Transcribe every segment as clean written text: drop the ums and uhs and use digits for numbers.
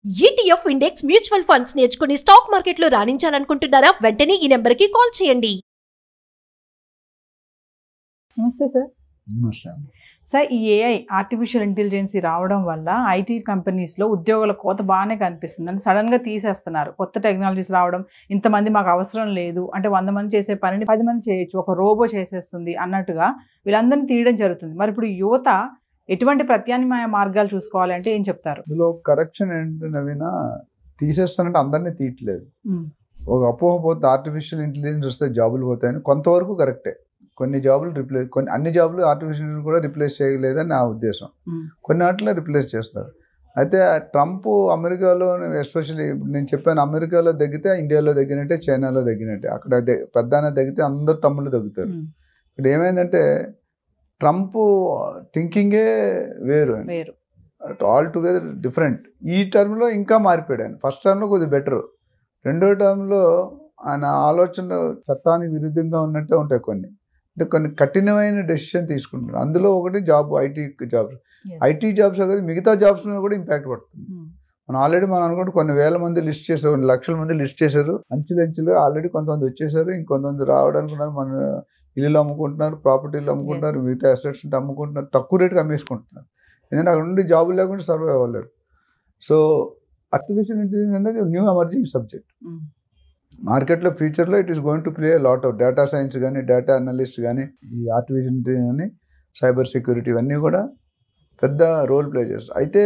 ETF index mutual funds నేర్చుకుని stock మార్కెట్లో రాణించాలనుకుంటున్నారా? వెంటనే ఈ నెంబర్కి కాల్ చేయండి. నమస్తే సార్. నమస్తే. సార్, ఈ ఏఐ ఆర్టిఫిషియల్ ఇంటెలిజెన్స్ రావడం వల్ల ఐటీ కంపెనీస్లో ఉద్యోగుల కోత బాగానే కనిపిస్తుంది. అంటే సడన్గా తీసేస్తున్నారు. కొత్త టెక్నాలజీస్ రావడం, ఇంతమంది మాకు అవసరం లేదు అంటే 100 మంది చేసే పనిని 10 మంది చేయొచ్చు, ఒక రోబో చేసేస్తుంది అన్నట్టుగా వీళ్ళందరినీ తీయడం జరుగుతుంది. మరి ఇప్పుడు యువత ఎటువంటి ప్రత్యామ్నాయ మార్గాలు చూసుకోవాలి అంటే ఏం చెప్తారు? ఇందులో కరెక్షన్ ఏంటంటే నవీన, తీసేస్తానంటే అందరినీ తీయట్లేదు. ఒక అపోహ పోతే ఆర్టిఫిషియల్ ఇంటెలిజెన్స్ వస్తే జాబులు పోతాయని కొంతవరకు కరెక్టే. కొన్ని జాబులు అన్ని జాబులు ఆర్టిఫిషియల్ కూడా రిప్లేస్ చేయలేదని నా ఉద్దేశం. కొన్ని వాటిలో రిప్లేస్ చేస్తారు. అయితే ట్రంప్ అమెరికాలో ఎస్పెషల్లీ నేను చెప్పాను, అమెరికాలో తగ్గితే ఇండియాలో తగ్గినట్టే, చైనాలో తగ్గినట్టే. అక్కడ పెద్దాన తగ్గితే అందరు తమ్ముళ్ళు తగ్గుతారు. ఇక్కడ ఏమైందంటే ట్రంప్ థింకింగే వేరు, ఆల్ టుగెదర్ డిఫరెంట్. ఈ టర్మ్లో ఇంకా మారిపోయాడు ఆయన. ఫస్ట్ టర్మ్లో కొద్దిగా బెటరు, రెండో టర్మ్లో ఆయన ఆలోచనలు చట్టానికి విరుద్ధంగా ఉన్నట్టే ఉంటాయి కొన్ని. అంటే కొన్ని కఠినమైన డెసిషన్ తీసుకుంటున్నారు. అందులో ఒకటి జాబ్, ఐటీ జాబ్స్ కదా, మిగతా జాబ్స్ మీద కూడా ఇంపాక్ట్ పడుతుంది. మనం అనుకుంటే కొన్ని వేల మంది లిస్ట్ చేశారు, కొన్ని లక్షల మంది లిస్ట్ చేశారు. అంచులు ఆల్రెడీ కొంతమంది వచ్చేసారు, ఇంకొంతమంది రావడానికి మన ఇల్లు అమ్ముకుంటున్నారు, ప్రాపర్టీలు అమ్ముకుంటున్నారు, మిగతా అసెట్స్ ఉంటే అమ్ముకుంటున్నారు, తక్కువ రేటుకి అమ్మేసుకుంటున్నారు. ఎందుకంటే అక్కడ నుండి జాబులు లేకుండా సర్వైవ్ అవ్వలేరు. సో ఆర్టిఫిషియల్ ఇంటెలిజెన్స్ అనేది న్యూ ఎమర్జింగ్ సబ్జెక్ట్. మార్కెట్లో ఫ్యూచర్లో it is going to play lot of data science కానీ, డేటా అనలిస్ట్ కానీ, ఈ ఆర్టిఫిషియల్ ఇంటెలిజెన్స్ కానీ, సైబర్ సెక్యూరిటీ ఇవన్నీ కూడా పెద్ద రోల్ ప్లే చేస్తారు. అయితే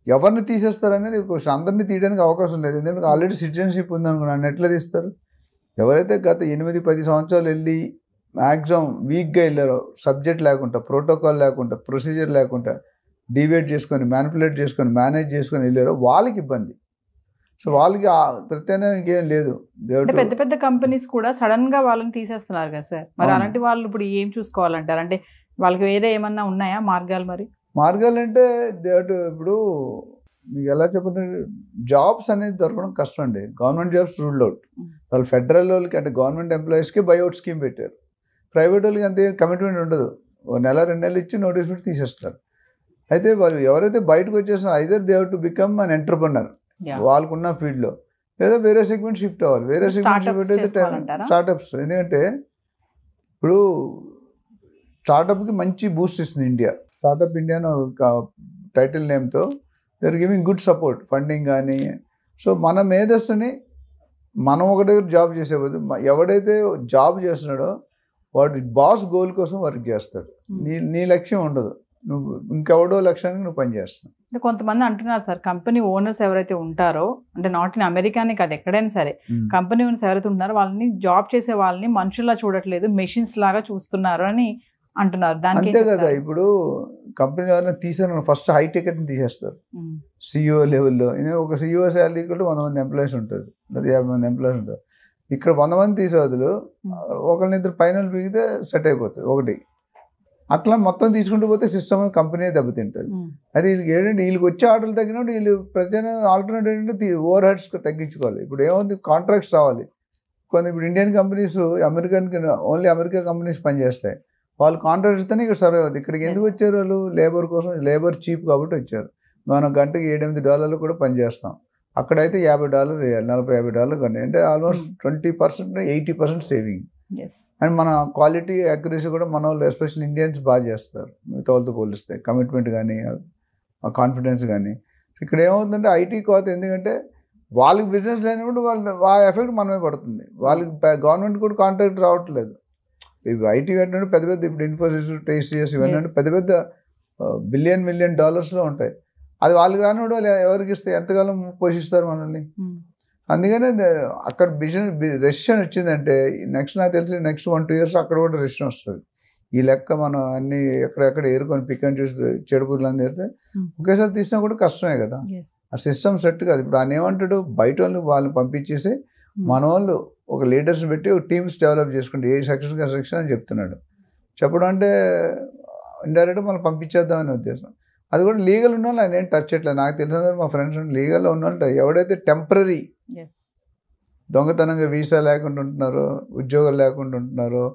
ఎవరిని తీసేస్తారనేది క్వశ్చన్. అందరినీ తీయడానికి అవకాశం లేదు, ఎందుకంటే ఆల్రెడీ సిటిజన్షిప్ ఉందనుకున్నాను. ఎట్లా తీస్తారు? ఎవరైతే గత 8-10 సంవత్సరాలు వెళ్ళి మ్యాక్సిమం వీక్గా వెళ్ళారో, సబ్జెక్ట్ లేకుండా, ప్రోటోకాల్ లేకుండా, ప్రొసీజర్ లేకుండా, డివేట్ చేసుకొని, మ్యానిపులేట్ చేసుకొని, మేనేజ్ చేసుకొని వెళ్ళారో వాళ్ళకి ఇబ్బంది. సో వాళ్ళకి ప్రత్యేకంగా ఇంకేం లేదు. పెద్ద పెద్ద కంపెనీస్ కూడా సడన్ గా వాళ్ళని తీసేస్తున్నారు కదా సార్. మరి అలాంటి వాళ్ళు ఇప్పుడు ఏం చూసుకోవాలంటారు? అంటే వాళ్ళకి వేరే ఏమన్నా ఉన్నాయా మార్గాలు? మార్గాలు అంటే ఇప్పుడు మీకు ఎలా చెప్పండి, జాబ్స్ అనేది దొరకడం కష్టం అండి. Government jobs ruled out. వాళ్ళు ఫెడరల్ వాళ్ళకి అంటే గవర్నమెంట్ ఎంప్లాయీస్కి బైఅవుట్ స్కీమ్ పెట్టారు. ప్రైవేట్ వాళ్ళకి అంతే కమిట్మెంట్ ఉండదు. 1-2 నెలలు ఇచ్చి నోటీస్ పెట్టి తీసేస్తారు. అయితే వాళ్ళు ఎవరైతే బయటకు వచ్చేస్తారో either they have to become an entrepreneur వాళ్ళకున్న ఫీల్డ్లో, లేదా వేరే సెగ్మెంట్ షిఫ్ట్ అవ్వాలి. వేరే సెగ్మెంట్ షిఫ్ట్ అయితే స్టార్టప్స్. ఎందుకంటే ఇప్పుడు స్టార్టప్కి మంచి బూస్ట్ ఇస్తుంది ఇండియా. స్టార్టప్ ఇండియా టైటిల్ నేమ్తో they are giving good support, funding కానీ. సో మన మేధస్సుని మనం ఒక దగ్గర జాబ్ చేసేపోతే, ఎవడైతే జాబ్ చేస్తున్నాడో వాడు బాస్ గోల్ కోసం వర్క్ చేస్తాడు. నీ లక్ష్యం ఉండదు, నువ్వు ఇంకెవడో లక్ష్యానికి నువ్వు పనిచేస్తున్నావు. అంటే కొంతమంది అంటున్నారు సార్, కంపెనీ ఓనర్స్ ఎవరైతే ఉంటారో, అంటే నాట్ ఇన్ అమెరికానే కాదు ఎక్కడైనా సరే, కంపెనీ ఓనర్స్ ఎవరైతే ఉంటారో వాళ్ళని జాబ్ చేసే వాళ్ళని మనుషుల్లా చూడట్లేదు, మెషిన్స్ లాగా చూస్తున్నారు అని అంటున్నారు. దానికి అంతే కదా. ఇప్పుడు కంపెనీ ఎవరైనా తీసాను ఫస్ట్ హై టికెట్ని తీసేస్తారు సిఇఓ లెవెల్లో. ఒక సిఇఓ శాలరీ కూడా 100 మంది ఎంప్లాయీస్ ఉంటుంది, లేదా 50 మంది ఎంప్లాయీస్ ఉంటారు. ఇక్కడ 100 మంది తీసే బదులు ఒకళ్ళనిద్దరు పైన పీకితే సెట్ అయిపోతుంది ఒకటి. అట్లా మొత్తం తీసుకుంటూ పోతే సిస్టమ్ కంపెనీ దెబ్బతింటుంది. అది వీళ్ళకి ఏంటంటే వీళ్ళకి వచ్చే ఆర్డర్లు తగ్గినప్పుడు వీళ్ళు ప్రతి ఆల్టర్నేటివ్ ఏంటంటే ఓవర్ హెడ్స్ తగ్గించుకోవాలి. ఇప్పుడు ఏముంది, కాంట్రాక్ట్స్ రావాలి కొన్ని. ఇప్పుడు Indian companies only America companies పనిచేస్తాయి. వాళ్ళు కాంట్రాక్ట్ ఇస్తేనే ఇక్కడ సర్వే అవుతుంది. ఇక్కడికి ఎందుకు వచ్చారు? వాళ్ళు లేబర్ కోసం, లేబర్ చీప్ కాబట్టి వచ్చారు. మనం గంటకి $7-8 కూడా పనిచేస్తాం. అక్కడైతే $50 వేయాలి, $40-50 కంటే, అంటే ఆల్మోస్ట్ 20%, 80% సేవింగ్. అండ్ మన క్వాలిటీ యాక్యురసీ కూడా మన వాళ్ళు ఎస్పెషల్ ఇండియన్స్ బాగా చేస్తారు మిగతా వాళ్ళతో పోలిస్తే. కమిట్మెంట్ కానీ, కాన్ఫిడెన్స్ కానీ. ఇక్కడ ఏమవుతుందంటే ఐటీ కోత, ఎందుకంటే వాళ్ళకి బిజినెస్ లేనప్పుడు ఆ ఎఫెక్ట్ మనమే పడుతుంది. వాళ్ళకి గవర్నమెంట్ కూడా కాంట్రాక్ట్ రావట్లేదు. ఇవి ఐటీ ఏంటంటే పెద్ద పెద్ద, ఇప్పుడు ఇన్ఫోసిస్, TCS ఇవన్నీ పెద్ద పెద్ద $1 బిలియన్ ఉంటాయి. అది వాళ్ళకి రానివాడు వాళ్ళు ఎవరికి ఇస్తే ఎంతకాలం పోషిస్తారు మనల్ని? అందుకనే అక్కడ రెసిషన్ వచ్చిందంటే నాకు తెలిసి నెక్స్ట్ 1-2 years అక్కడ కూడా రెసిషన్ వస్తుంది. ఈ లెక్క మనం అన్ని ఎక్కడెక్కడ ఏరుకొని పిక్ అండ్ చూసి చెడుపుర్లు అని తెరిస్తే ఒకేసారి తీసినా కూడా కష్టమే కదా. ఆ సిస్టమ్ సెట్ కాదు. ఇప్పుడు ఆయన ఏమంటాడు, బయట వాళ్ళని పంపించేసి మన వాళ్ళు ఒక లీడర్స్ పెట్టి ఒక టీమ్స్ డెవలప్ చేసుకుంటే ఏ సెక్షన్ అని చెప్తున్నాడు. చెప్పడం అంటే ఇండైరెక్ట్గా మనం పంపించేద్దామనే ఉద్దేశం. అది కూడా లీగల్ ఉన్న వాళ్ళు ఆయన ఏం టచ్ చేయట్లేదు. నాకు తెలిసిన మా ఫ్రెండ్స్ లీగల్లో ఉన్న వాళ్ళు, ఎవడైతే టెంపరీ దొంగతనంగా వీసా లేకుండా ఉంటున్నారో, ఉద్యోగాలు లేకుండా ఉంటున్నారో,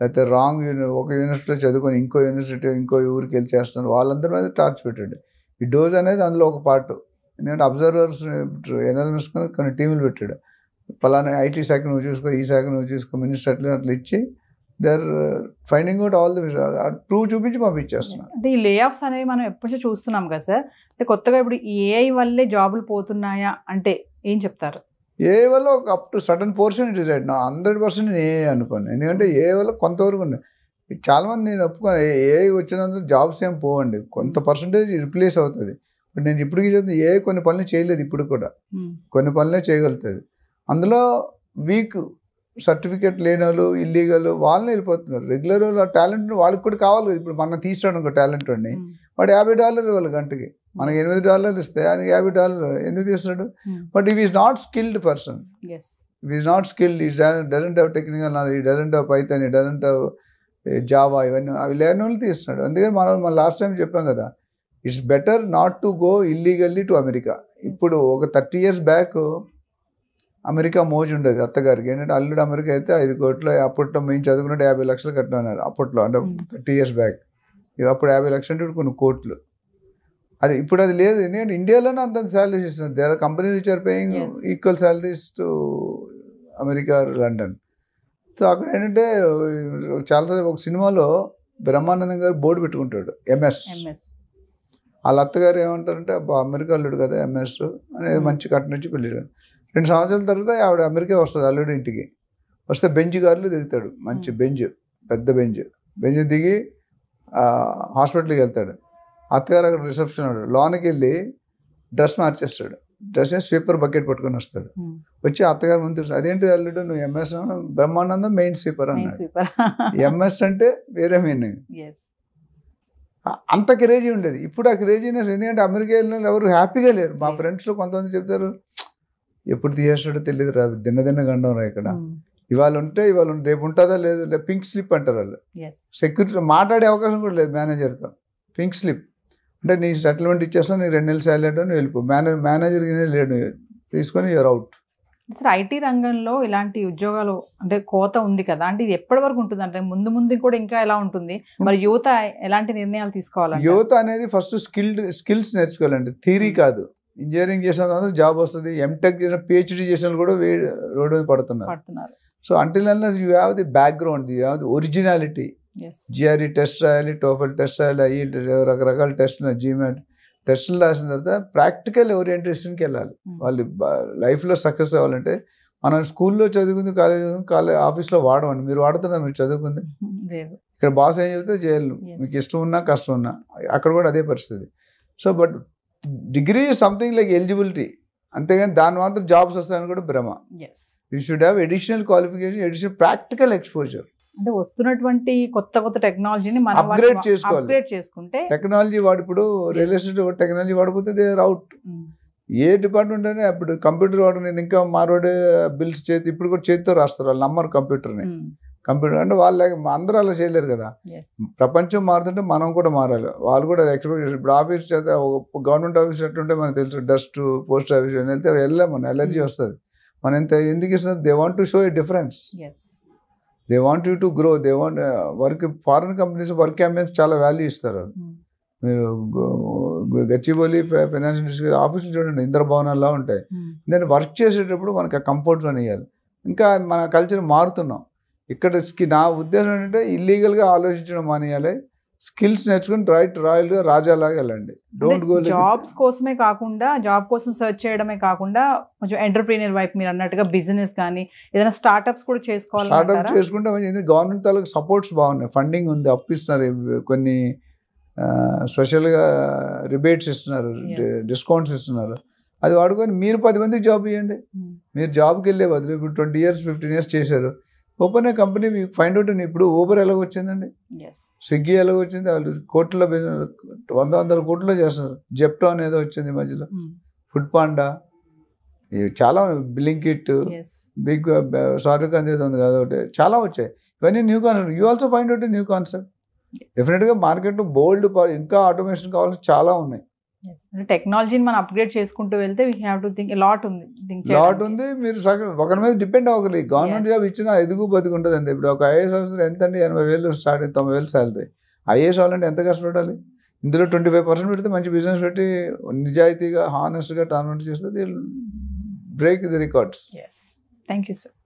లేకపోతే రాంగ్ ఒక యూనివర్సిటీలో చదువుకొని ఇంకో యూరికి వెళ్ళి చేస్తున్నారు, వాళ్ళందరి మీద టార్చ్ పెట్టండి. ఈ డోజ్ అనేది అందులో ఒక పార్ట్. ఎందుకంటే అబ్జర్వర్స్ ఎనాలిస్ట్ కొన్ని టీములు పెట్టాడు, పలానా ఐటీ శాఖ నువ్వు చూసుకో, ఈ శాఖ నువ్వు చూసుకో, మినిస్టర్ అట్లా ఇచ్చి they are finding out all the prove చూపించి పంపించేస్తున్నారు. అంటే ఈ లే ఆఫ్స్ అనేవి మనం ఎప్పటి నుంచో చూస్తున్నాం కదా సార్, అంటే కొత్తగా ఇప్పుడు ఈ ఏఐ వల్లే జాబులు పోతున్నాయా అంటే ఏం చెప్తారు? ఏ వల్ల ఒక up to sudden portion decide నా 100% నేను ఏ అనుకోను, ఎందుకంటే ఏ వల్ల కొంతవరకు ఉన్నాయి. చాలామంది నేను ఒప్పుకోను ఏ వచ్చినందుకు జాబ్స్ ఏం పోవండి, కొంత పర్సంటేజ్ రిప్లేస్ అవుతుంది. ఇప్పుడు నేను ఇప్పటికీ చెప్తాను ఏ కొన్ని పనులు చేయలేదు, ఇప్పుడు కూడా కొన్ని పనులే చేయగలుగుతుంది. అందులో వీక్ సర్టిఫికేట్ లేని వాళ్ళు, ఇల్లీగల్ వాళ్ళని వెళ్ళిపోతున్నారు. రెగ్యులర్ వాళ్ళు టాలెంట్ వాళ్ళకి కూడా కావాలి కదా. ఇప్పుడు మనం తీసాడు ఇంకో టాలెంట్ వాడిని, వాడు $50 ఇవ్వాలి గంటకి, మనకి $8 ఇస్తే ఆయనకి $50 ఎందుకు తీస్తాడు? But if is not skilled person, if is not skilled, ఈ డజంట్ హ్యావ్ టెక్నికల్ నాలెడ్జ్, ఈ డజంట్ హ్యావ్ పైథాన్, ఈ డజంట్ హ్యావ్ జావా, ఇవన్నీ అవి లేని వాళ్ళు తీస్తున్నాడు. అందుకని మనం లాస్ట్ టైం చెప్పాం కదా, it's better not to go illegally to America. ఇప్పుడు ఒక 30 years బ్యాక్ అమెరికా మోజు ఉండేది అత్తగారికి, ఏంటంటే అల్లుడు అమెరికా అయితే 5 కోట్లు, అప్పట్లో మేము చదువుకున్నట్టు 50 లక్షలు కట్టినారు అప్పట్లో, అంటే 30 years బ్యాక్. అప్పుడు 50 లక్షలు అంటే కొన్ని కోట్లు. అది ఇప్పుడు అది లేదు, ఎందుకంటే ఇండియాలోనే అంత శాలరీస్ ఇస్తున్నారు. There are companies which are paying equal salaries to America, London. So అక్కడ ఏంటంటే చాలాసార్లు ఒక సినిమాలో బ్రహ్మానందం గారు బోర్డు పెట్టుకుంటాడు ఎంఎస్, వాళ్ళ అత్తగారు ఏమంటారంటే అమెరికా అల్లుడు కదా ఎంఎస్ అనేది, మంచి కట్ట నుంచి పెళ్ళాడు. 2 సంవత్సరాల తర్వాత ఆవిడ అమెరికా వస్తుంది అల్లుడు ఇంటికి. వస్తే బెంచ్ గారులు దిగుతాడు, మంచి బెంచ్, పెద్ద బెంచ్ దిగి హాస్పిటల్కి వెళ్తాడు. అత్తగారు అక్కడ రిసెప్షన్ ఉన్నాడు, లోనికి వెళ్ళి డ్రెస్ మార్చేస్తాడు, డ్రెస్ స్వీపర్ బకెట్ పట్టుకొని వస్తాడు. వచ్చి అత్తగారు ముందు అదేంటి అల్లుడు నువ్వు ఎంఎస్, బ్రహ్మానందం మెయిన్ స్వీపర్ అన్నాడు. ఎంఎస్ అంటే వేరే మీనింగ్. అంత క్రేజీ ఉండేది. ఇప్పుడు ఆ క్రేజీనెస్, ఎందుకంటే అమెరికా వెళ్ళిన ఎవరు హ్యాపీగా లేరు. మా ఫ్రెండ్స్లో కొంతమంది చెప్తారు ఎప్పుడు తీసేస్తాడో తెలియదు రా, దిన్న గండం రా, ఇక్కడ ఇవాళ ఉంటే ఇవాళ రేపు ఉంటుందా లేదు, పింక్ స్లిప్ అంటారు వాళ్ళు. సెక్యూరిటీ మాట్లాడే అవకాశం కూడా లేదు మేనేజర్తో. పింక్ స్లిప్ అంటే నీ సెటిల్మెంట్ ఇచ్చేస్తా, నీకు 2 నెలలు శాలరీ అంటే వెళ్ళిపో, మేనేజర్ లేడు, తీసుకొని యూఆర్ అవుట్. సార్ ఐటీ రంగంలో ఇలాంటి ఉద్యోగాలు అంటే కోత ఉంది కదా, అంటే ఇది ఎప్పటి వరకు ఉంటుంది, అంటే ముందు కూడా ఇంకా ఎలా ఉంటుంది, మరి యువత ఎలాంటి నిర్ణయాలు తీసుకోవాలి? యువత అనేది ఫస్ట్ స్కిల్స్ నేర్చుకోవాలండి, థియరీ కాదు. ఇంజనీరింగ్ చేసిన తర్వాత జాబ్ వస్తుంది, ఎంటెక్ చేసిన, పిహెచ్డి చేసిన కూడా రోడ్డు మీద పడుతున్నారు. So until unless you have the background, you have the originality. GRE test రాయాలి, టోఫెల్ టెస్ట్ రాయాలి, అయ్యి రకరకాల టెస్టులు, జీమెట్ టెస్టులు రాసిన తర్వాత ప్రాక్టికల్ ఓరియంటేషన్కి వెళ్ళాలి. వాళ్ళు లైఫ్లో సక్సెస్ అవ్వాలంటే మనం స్కూల్లో చదువుకుంది, కాలేజ్ ఆఫీస్లో వాడమండి. మీరు వాడుతున్నారు, మీరు చదువుకుంది ఇక్కడ బాస్ ఏం చెప్తే చేయాలి, మీకు ఇష్టం ఉన్నా కష్టం ఉన్నా, అక్కడ కూడా అదే పరిస్థితి. So but degree is something like eligibility, అంతేగాని దాని మాత్రం జాబ్స్ వస్తాయని కూడా భ్రమ. You should have additional qualification, additional practical exposure. అంటే వస్తున్నటువంటి కొత్త టెక్నాలజీని మనం అప్గ్రేడ్ చేసుకుంటే, టెక్నాలజీ వాడు ఇప్పుడు రియల్ ఎస్టేట్ టెక్నాలజీ వాడిపోతే దే ఆర్ అవుట్. ఏ డిపార్ట్మెంట్ అయినా అప్పుడు కంప్యూటర్ వాడు, నేను ఇంకా మారోడే బిల్స్ ఇప్పుడు కూడా చేతితో రాస్తారు, వాళ్ళు నమ్మరు కంప్యూటర్ని. కంప్యూటర్ అంటే వాళ్ళు అందరూ అలా చేయలేరు కదా. ప్రపంచం మారుతుంటే మనం కూడా మారాలి, వాళ్ళు కూడా ఎక్స్పెక్ట్ చేస్తారు. ఇప్పుడు ఆఫీస్ చేత గవర్నమెంట్ ఆఫీస్ ఎట్టుంటే మనకు తెలుసు, డస్ట్ పోస్ట్ ఆఫీస్ వెళ్తే వెళ్ళాం, మన ఎలర్జీ వస్తుంది. మనం ఎందుకు ఇస్తున్నారు? They want to show a difference, they want you to grow, they want work. Foreign companies work campaigns చాలా వాల్యూ ఇస్తారు. మీరు గచ్చిబౌలి ఫైనాన్షియల్ ఇండస్ట్రీ ఆఫీసులు చూడండి, ఇంద్ర భవనాల్లో ఉంటాయి. దాన్ని వర్క్ చేసేటప్పుడు మనకి ఆ కంఫర్ట్ జోన్ ఇవ్వాలి. ఇంకా మన కల్చర్ మారుతున్నాం ఇక్కడ. నా ఉద్దేశం ఏంటంటే ఇల్లీగల్గా ఆలోచించడం మానేయాలి, స్కిల్స్ నేర్చుకుని రాయల్గా రాజాలాగా వెళ్ళండి. డోంట్ గో జాబ్స్ కోసమే కాకుండా, జాబ్ కోసం సెర్చ్ చేయడమే కాకుండా కొంచెం ఎంటర్ప్రీనియర్ వైపు మీరు అన్నట్టుగా బిజినెస్ కానీ ఏదైనా స్టార్ట్అప్స్ కూడా చేసుకోవాలి. స్టార్ట్అప్ చేసుకుంటే గవర్నమెంట్ తాలూకు సపోర్ట్స్ బాగున్నాయి, ఫండింగ్ ఉంది, అప్పిస్తున్నారు, కొన్ని స్పెషల్గా రిబేట్స్ ఇస్తున్నారు, డిస్కౌంట్స్ ఇస్తున్నారు. అది వాడుకొని మీరు 10 మందికి జాబ్ ఇవ్వండి. మీరు జాబ్కి వెళ్ళే బదులు ఇప్పుడు 20 years 15 years చేశారు, ఓపెన్ ఏ కంపెనీ, మీకు ఫైండ్ అవుట్. ఇప్పుడు ఊబర్ ఎలాగ వచ్చిందండి, స్విగ్గీ ఎలాగ వచ్చింది, వాళ్ళు కోట్ల 100 కోట్లు చేస్తున్నారు. జెప్టో అనేది వచ్చింది మధ్యలో, ఫుడ్ పాండా, చాలా బ్లింకిట్, బిగ్ షారుఖ్ అనేది ఉంది కదా ఒకటి, చాలా వచ్చాయి. ఇవన్నీ new concept. You also find out new concept. డెఫినెట్గా మార్కెట్లో బోల్డ్ ఇంకా ఆటోమేషన్ కావాల్సి చాలా ఉన్నాయి. టెక్నాలజీని మనం అప్గ్రేడ్ చేసుకుంటూ వెళ్తే we have to think lot ఉంది. మీరు ఒకరి మీద డిపెండ్ అవ్వగలి. గవర్నమెంట్ జాబ్ ఇచ్చినా ఎదుగు బతుకు ఉంటుందండి. ఇప్పుడు ఒక ఐఏఎస్ ఆఫీసర్ ఎంత అండి, 80,000 స్టార్ట్ 90,000 శాలరీ. ఐఏఎస్ అవ్వాలంటే ఎంత కష్టపడాలి? ఇందులో 25% పెడితే మంచి బిజినెస్ పెట్టి నిజాయితీగా హానెస్ట్గా టర్న్ చేస్తే they break the records. Yes, thank you sir.